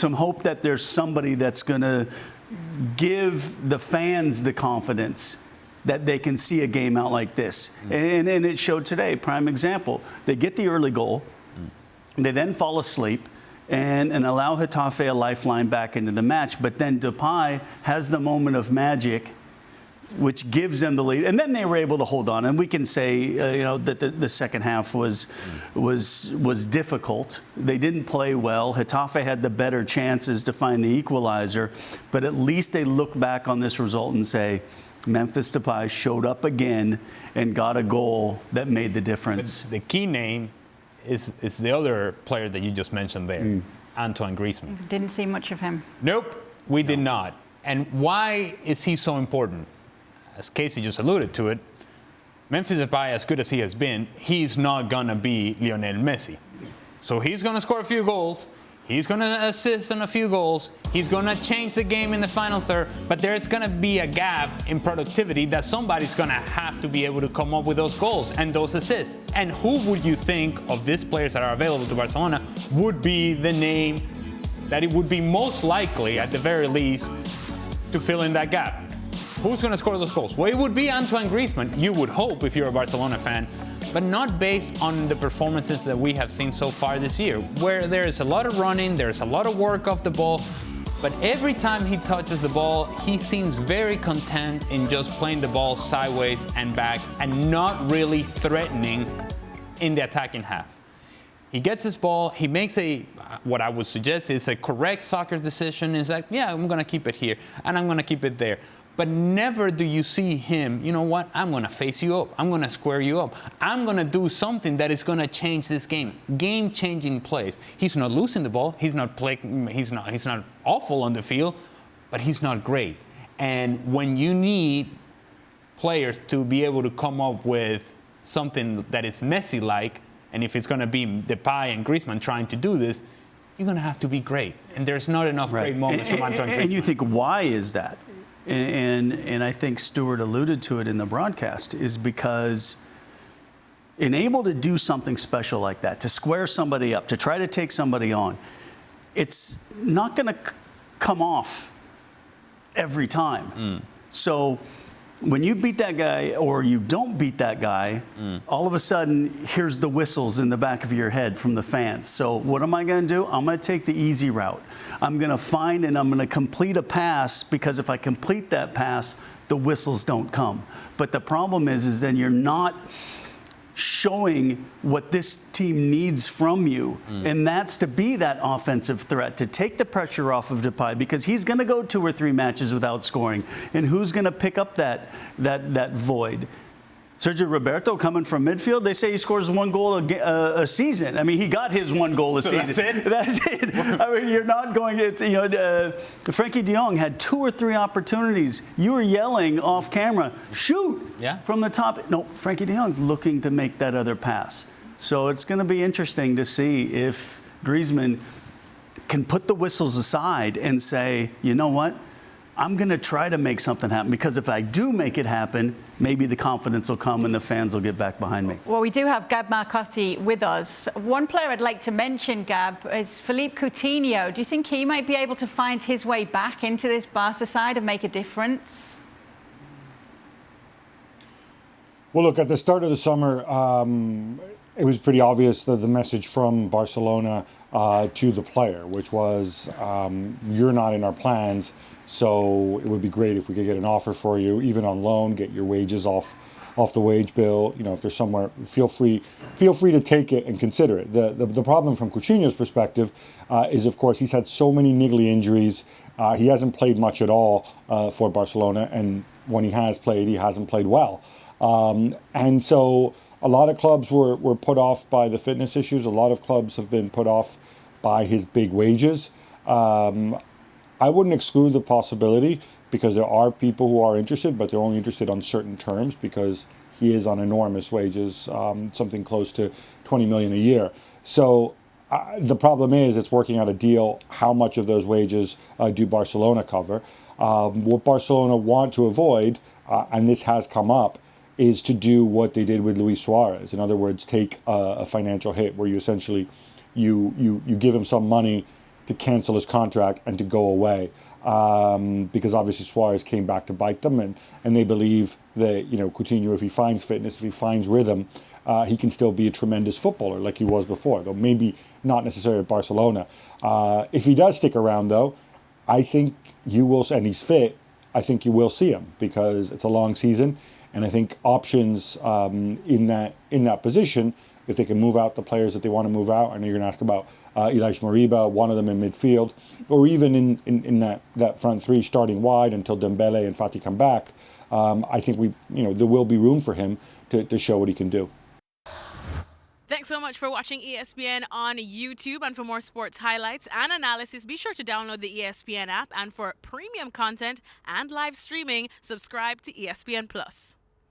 some hope that there's somebody that's going to give the fans the confidence that they can see a game out like this. And it showed today, prime example. They get the early goal, they then fall asleep, and allow Getafe a lifeline back into the match. But then Depay has the moment of magic, which gives them the lead, and then they were able to hold on. And we can say, that the second half was difficult. They didn't play well. Getafe had the better chances to find the equalizer, but at least they look back on this result and say, Memphis Depay showed up again and got a goal that made the difference. But the key name is the other player that you just mentioned there, Antoine Griezmann. Didn't see much of him. Nope, we did not. And why is he so important? As Casey just alluded to it, Memphis Depay, as good as he has been, he's not going to be Lionel Messi. So he's going to score a few goals. He's going to assist on a few goals. He's going to change the game in the final third. But there's going to be a gap in productivity that somebody's going to have to be able to come up with those goals and those assists. And who would you think of these players that are available to Barcelona would be the name that it would be most likely, at the very least, to fill in that gap? Who's going to score those goals? Well, it would be Antoine Griezmann, you would hope, if you're a Barcelona fan, but not based on the performances that we have seen so far this year, where there's a lot of running, there's a lot of work off the ball, but every time he touches the ball, he seems very content in just playing the ball sideways and back and not really threatening in the attacking half. He gets his ball, he makes what I would suggest is a correct soccer decision. Is like, yeah, I'm going to keep it here and I'm going to keep it there. But never do you see him, you know what, I'm going to face you up. I'm going to square you up. I'm going to do something that is going to change this game. Game-changing plays. He's not losing the ball. He's not awful on the field, but he's not great. And when you need players to be able to come up with something that is Messi-like, and if it's going to be Depay and Griezmann trying to do this, you're going to have to be great. And there's not enough great moments from Antoine Griezmann. And you think, why is that? And I think Stuart alluded to it in the broadcast, is because able to do something special like that, to square somebody up, to try to take somebody on, it's not going to come off every time. So when you beat that guy or you don't beat that guy, all of a sudden, here's the whistles in the back of your head from the fans. So what am I going to do? I'm going to take the easy route. I'm going to find and I'm going to complete a pass, because if I complete that pass, the whistles don't come. But the problem is then you're not showing what this team needs from you. And that's to be that offensive threat, to take the pressure off of Depay, because he's going to go 2 or 3 matches without scoring. And who's going to pick up that void? Sergio Roberto coming from midfield, they say he scores 1 goal a season. I mean, he got his 1 goal a season. That's it? That's it. I mean, you're not going to, Frankie de Jong had 2 or 3 opportunities. You were yelling off camera, shoot, from the top. No, Frankie de Jong looking to make that other pass. So it's going to be interesting to see if Griezmann can put the whistles aside and say, you know what? I'm going to try to make something happen, because if I do make it happen, maybe the confidence will come and the fans will get back behind me. Well, we do have Gab Marcotti with us. One player I'd like to mention, Gab, is Philippe Coutinho. Do you think he might be able to find his way back into this Barca side and make a difference? Well, look, at the start of the summer, it was pretty obvious that the message from Barcelona to the player, which was, you're not in our plans. So it would be great if we could get an offer for you, even on loan, get your wages off the wage bill. If there's somewhere, feel free to take it and consider it. The problem from Coutinho's perspective is, of course, he's had so many niggly injuries. He hasn't played much at all for Barcelona, and when he has played, he hasn't played well. And so a lot of clubs were put off by the fitness issues. A lot of clubs have been put off by his big wages. I wouldn't exclude the possibility, because there are people who are interested, but they're only interested on certain terms, because he is on enormous wages, something close to 20 million a year. So the problem is, it's working out a deal. How much of those wages do Barcelona cover? What Barcelona want to avoid, and this has come up, is to do what they did with Luis Suarez. In other words, take a financial hit where you essentially you give him some money to cancel his contract and to go away. Because obviously Suarez came back to bite them, and they believe that, you know, Coutinho, if he finds fitness, if he finds rhythm, he can still be a tremendous footballer like he was before, though maybe not necessarily at Barcelona. If he does stick around, though, I think you will, and he's fit, I think you will see him, because it's a long season, and I think options in that position, if they can move out the players that they want to move out, I know you're going to ask about Ilaix Moriba, one of them in midfield, or even in that front three starting wide until Dembele and Fati come back. I think there will be room for him to show what he can do. Thanks so much for watching ESPN on YouTube. And for more sports highlights and analysis, be sure to download the ESPN app. And for premium content and live streaming, subscribe to ESPN Plus.